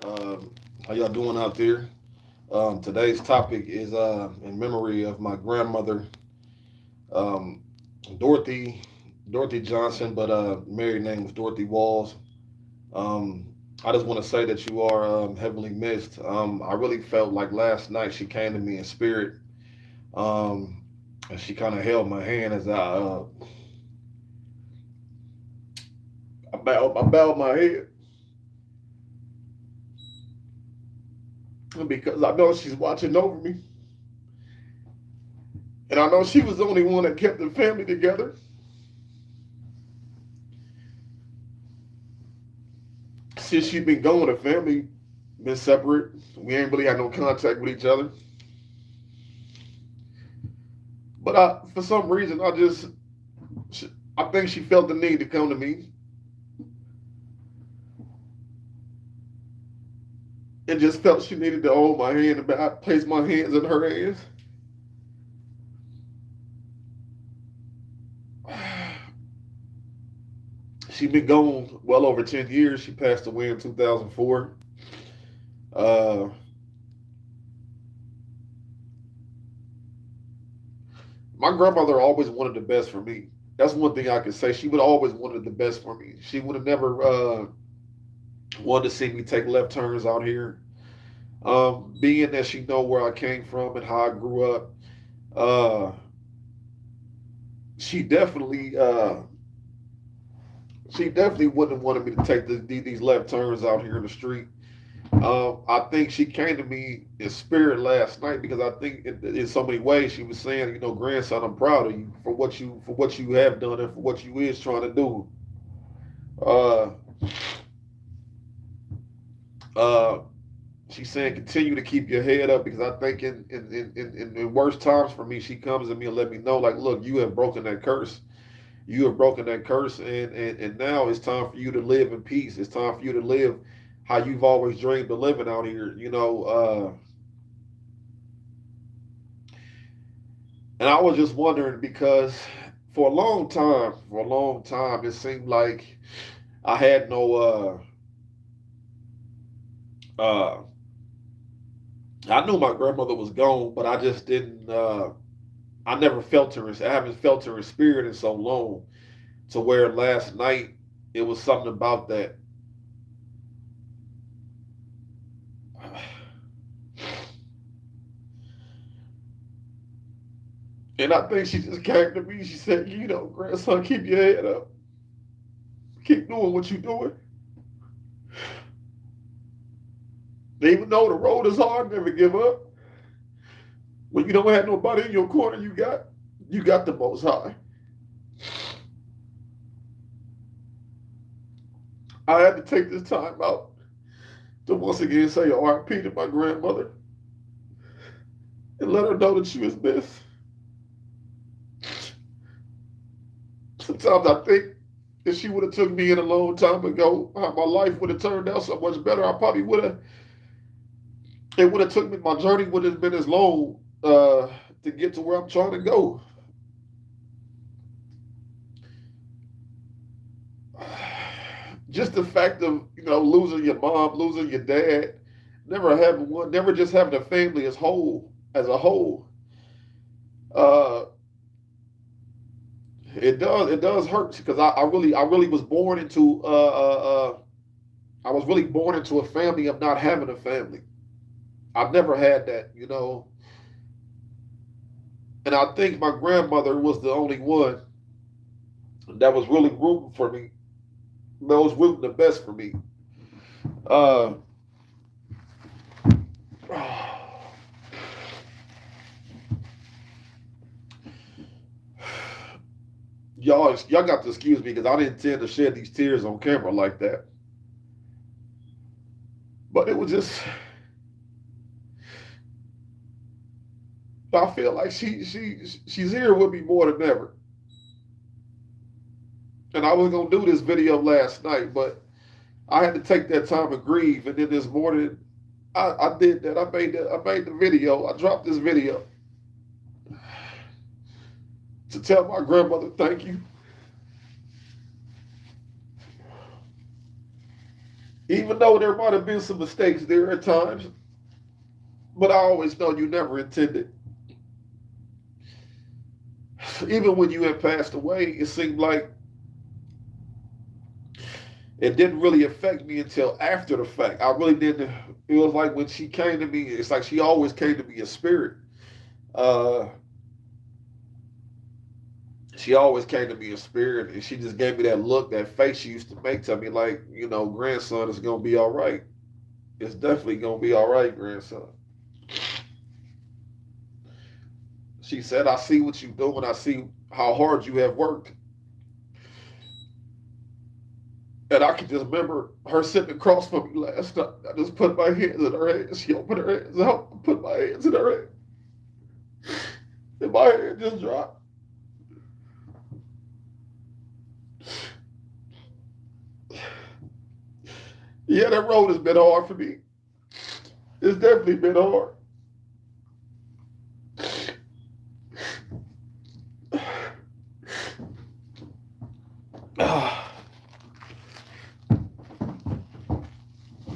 How y'all doing out there? Today's topic is in memory of my grandmother, um, Dorothy Dorothy Johnson, but married name was Dorothy Walls. Um, I just want to say that you are heavily missed. I really felt like last night she came to me in spirit, um, and she kind of held my hand as I bowed my head because I know she's watching over me, and I know she was the only one that kept the family together. Since she been gone, the family been separate. We ain't really had no contact with each other. But for some reason, I think she felt the need to come to me and just felt she needed to hold my hand and I placed my hands in her hands. She been gone well over 10 years. She passed away in 2004. Uh, my grandmother always wanted the best for me. That's one thing I could say. She would always wanted the best for me. She would have never wanted to see me take left turns out here. Being that she know where I came from and how I grew up, uh, she definitely she definitely wouldn't have wanted me to take these left turns out here in the street. I think she came to me in spirit last night because I think in so many ways she was saying, you know, grandson, I'm proud of you for what you have done and for what you is trying to do. Uh, uh, she's saying continue to keep your head up because I think in worst times for me, she comes to me and let me know like, look, you have broken that curse. You have broken that curse, and now it's time for you to live in peace. It's time for you to live how you've always dreamed of living out here. And I was just wondering because for a long time, it seemed like I had no uh I knew my grandmother was gone, but I just didn't I never felt her. I haven't felt her in spirit in so long. To where last night it was something about that. And I think she just came to me. She said, you know, grandson, keep your head up. Keep doing what you're doing. Even though the road is hard, never give up. When you don't have nobody in your corner, you got the most high. I had to take this time out to once again say RP to my grandmother and let her know that she was missed. Sometimes I think if she would have took me in a long time ago, how my life would have turned out so much better. I probably would have. It would have took me. My journey would have been as long to get to where I'm trying to go. Just the fact of losing your mom, losing your dad, never having one, never just having a family as a whole. Uh, it does hurt because I really was born into I was really born into a family of not having a family. I've never had that. And I think my grandmother was the only one that was really rooting for me, that was rooting the best for me. Uh, y'all got to excuse me because I didn't intend to shed these tears on camera like that. But it was just, I feel like she's here with me more than ever. And I was gonna do this video last night, but I had to take that time and grieve. And then this morning, I did that. I made the video. I dropped this video to tell my grandmother thank you. Even though there might have been some mistakes there at times, but I always know you never intended. Even when you had passed away, it seemed like it didn't really affect me until after the fact. I really didn't. It was like when she came to me, it's like she always came to me in spirit. Uh, she always came to me in spirit, and she just gave me that look, that face she used to make to me, like, grandson, is gonna be all right. It's definitely gonna be all right, grandson. She said, I see what you're doing. I see how hard you have worked. And I can just remember her sitting across from me last night. I just put my hands in her hands. She opened her hands out. I put my hands in her hands. And my hand just dropped. Yeah, that road has been hard for me. It's definitely been hard.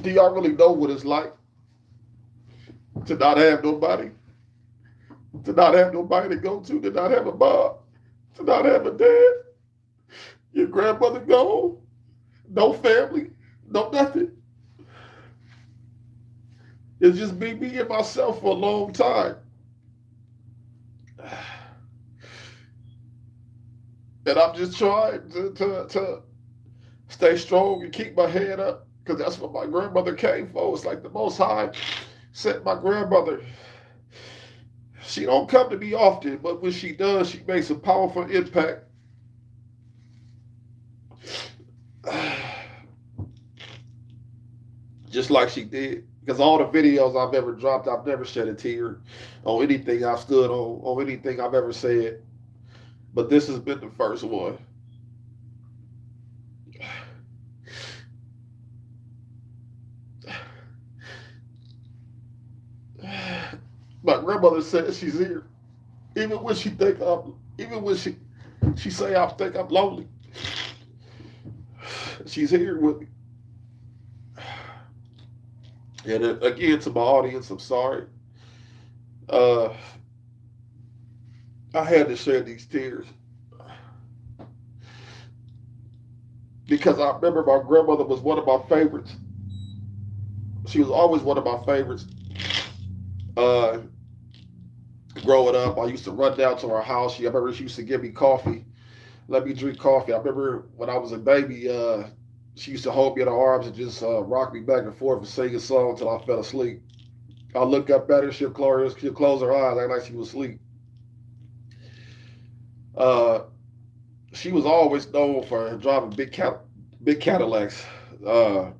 Do y'all really know what it's like to not have nobody? To not have nobody to go to not have a mom, to not have a dad? Your grandmother gone, no family, no nothing. It's just me and myself for a long time. And I'm just trying to stay strong and keep my head up, because that's what my grandmother came for. It's like the Most High sent my grandmother. She don't come to me often, but when she does, she makes a powerful impact. Just like she did. Because all the videos I've ever dropped, I've never shed a tear on anything I've stood on anything I've ever said. But this has been the first one. My grandmother says she's here. Even when she say I think I'm lonely. She's here with me. And again, to my audience, I'm sorry. I had to shed these tears because I remember my grandmother was one of my favorites. She was always one of my favorites. Uh, Growing up, I used to run down to her house. I remember she used to give me coffee, let me drink coffee. I remember when I was a baby, she used to hold me in her arms and just rock me back and forth and sing a song until I fell asleep. I look up at her, she'll close her eyes, act like she was asleep. Uh, she was always known for driving big Cadillacs, uh,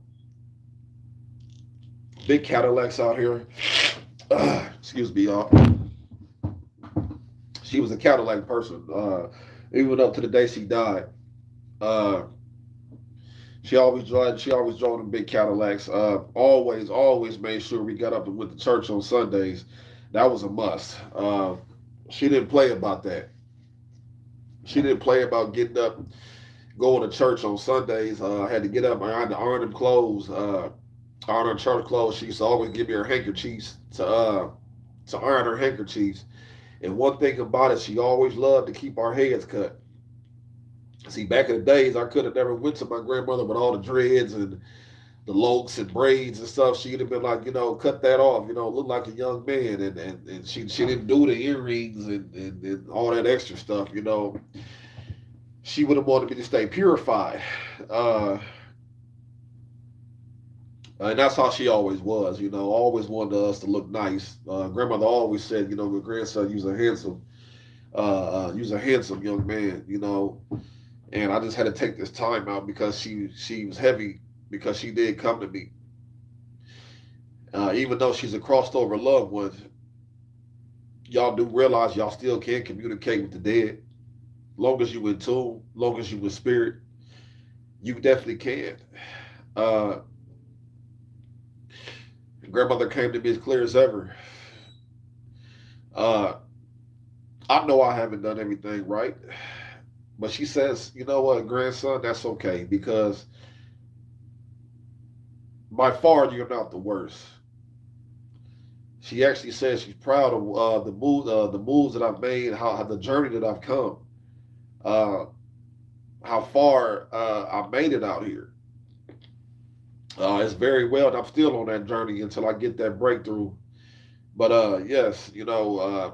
big Cadillacs out here. Excuse me, y'all. She was a Cadillac person, even up to the day she died. Uh, She always drove them big Cadillacs. Always made sure we got up and went to church on Sundays. That was a must. She didn't play about that. She didn't play about getting up, going to church on Sundays. I had to get up. I had to iron them clothes, iron her church clothes. She used to always give me her handkerchiefs to iron her handkerchiefs. And one thing about it, she always loved to keep our heads cut. See, back in the days, I could have never went to my grandmother with all the dreads and the lokes and braids and stuff. She'd have been like, cut that off, look like a young man. And she didn't do the earrings and all that extra stuff. She would have wanted me to stay purified. And that's how she always was, always wanted us to look nice. Grandmother always said, the grandson, you's a handsome young man. And I just had to take this time out because she was heavy, because she did come to me. Even though she's a crossed over loved one, y'all do realize y'all still can communicate with the dead. Long as you in tune, long as you in spirit, you definitely can. Uh, Grandmother came to me as clear as ever. Uh, I know I haven't done everything right. But she says, you know what, grandson, that's okay, because by far, you're not the worst. She actually says she's proud of the moves that I've made, how the journey that I've come, uh, how far I made it out here. It's very well, and I'm still on that journey until I get that breakthrough. But yes,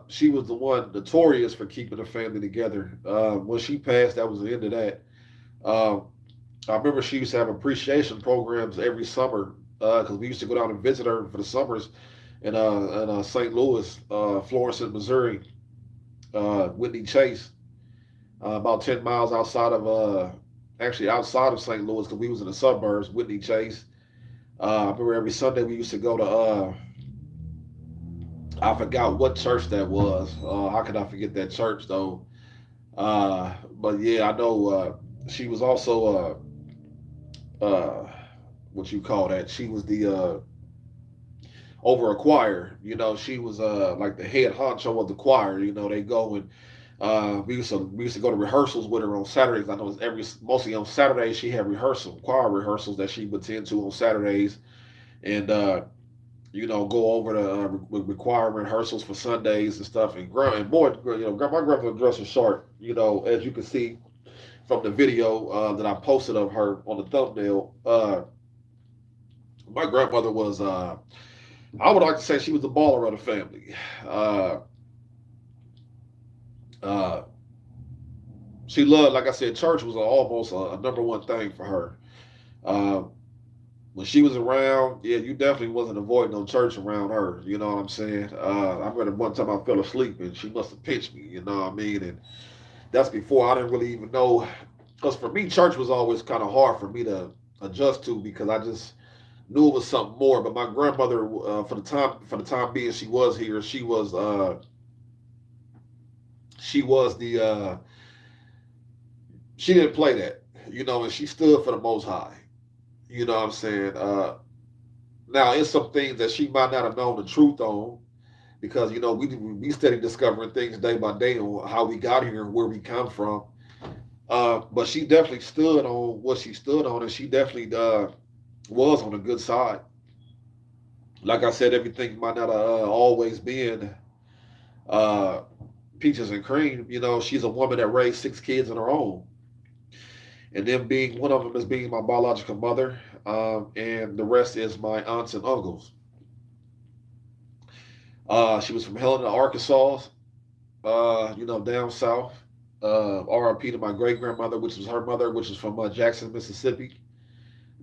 she was the one notorious for keeping the family together. When she passed, that was the end of that. Um, I remember she used to have appreciation programs every summer because we used to go down and visit her for the summers in St. Louis, Florissant, Missouri, Whitney Chase, about 10 miles actually outside of St. Louis because we was in the suburbs, Whitney Chase. I remember every Sunday we used to go to, I forgot what church that was. How could I forget that church though? But yeah, I know she was also, what you call that? She was the over a choir. She was like the head honcho of the choir. They go and we used to go to rehearsals with her on Saturdays. I know it's mostly on Saturdays she had choir rehearsals that she would tend to on Saturdays, and go over the choir rehearsals for Sundays and stuff. And boy, my grandmother dressed her short. As you can see from the video that I posted of her on the thumbnail. My grandmother was I would like to say she was the baller of the family. Uh, uh, she loved, like I said, church was almost a number one thing for her. Uh, when she was around, yeah, you definitely wasn't avoiding no church around her. You know what I'm saying? I remember one time I fell asleep and she must have pinched me. You know what I mean? And that's before I didn't really even know. Because for me, church was always kind of hard for me to adjust to because I just knew it was something more. But my grandmother, for the time being, she was here. She was the she didn't play that, and she stood for the Most High. You know what I'm saying? Now, it's some things that she might not have known the truth on because we steady discovering things day by day on how we got here and where we come from. But she definitely stood on what she stood on, and she definitely was on the good side. Like I said, everything might not have always been uh, peaches and cream. She's a woman that raised 6 kids on her own, and then being one of them is being my biological mother, and the rest is my aunts and uncles. She was from Helena, Arkansas, down south. RIP to my great grandmother, which was her mother, which was from Jackson, Mississippi,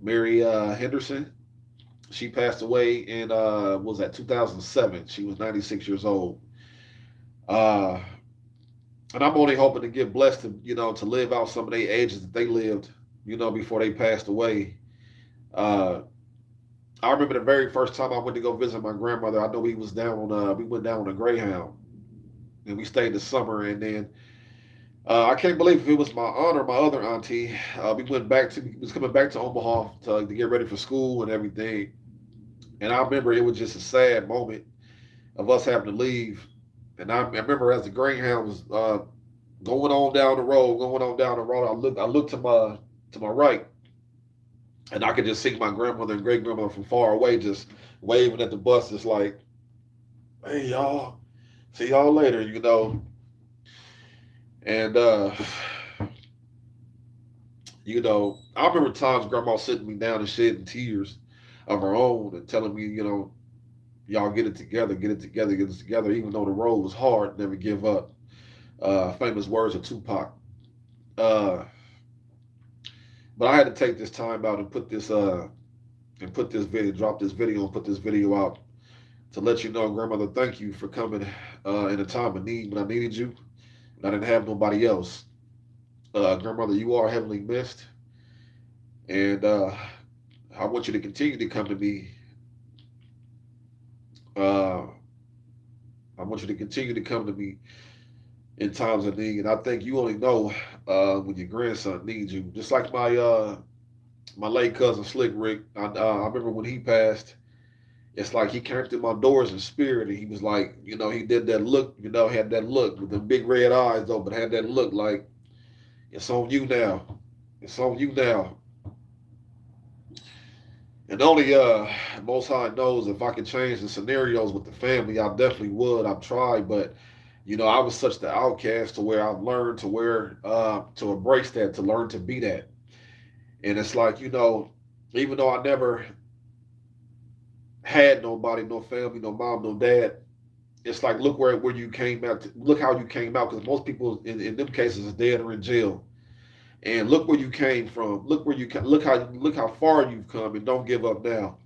Mary Henderson. She passed away in was that 2007. She was 96 years old. Uh, and I'm only hoping to get blessed to to live out some of the ages that they lived, before they passed away. Uh, I remember the very first time I went to go visit my grandmother. I know we went down on a Greyhound, and we stayed the summer. And then I can't believe if it was my aunt or my other auntie. We was coming back to Omaha to get ready for school and everything. And I remember it was just a sad moment of us having to leave. And I remember as the Greyhound was going on down the road, I looked to my right, and I could just see my grandmother and great grandmother from far away, just waving at the bus, just like, "Hey y'all, see y'all later." And I remember times grandma sitting me down and shedding tears of her own and telling me, y'all get it together, get it together, get it together. Even though the road was hard, never give up. Famous words of Tupac. Uh, but I had to take this time out and put this video, drop this video, and put this video out to let you know, grandmother, thank you for coming in a time of need when I needed you, and I didn't have nobody else. Grandmother, you are heavily missed, and I want you to continue to come to me. Uh, I want you to continue to come to me in times of need, and I think you only know when your grandson needs you. Just like my late cousin Slick Rick, I remember when he passed. It's like he came through my doors in spirit, and he was like, he did that look, had that look with the big red eyes though, but had that look like it's on you now, it's on you now. And only Most High knows if I could change the scenarios with the family, I definitely would. I've tried, but I was such the outcast to where I've learned to embrace that, to learn to be that. And it's like, even though I never had nobody, no family, no mom, no dad, it's like look where you came out. Look how you came out, because most people in them cases is dead or in jail. And look where you came from. Look how far you've come, and don't give up now.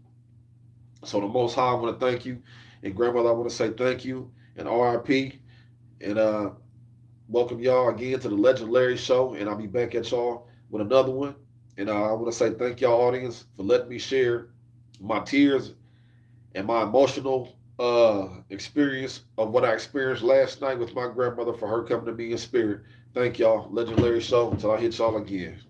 So the Most High, I want to thank you, and grandmother, I want to say thank you and RIP, and welcome y'all again to the Legendary Show, and I'll be back at y'all with another one. And I want to say thank y'all, audience, for letting me share my tears and my emotional experience of what I experienced last night with my grandmother, for her coming to me in spirit. Thank y'all. Legendary Show. Until I hit y'all again.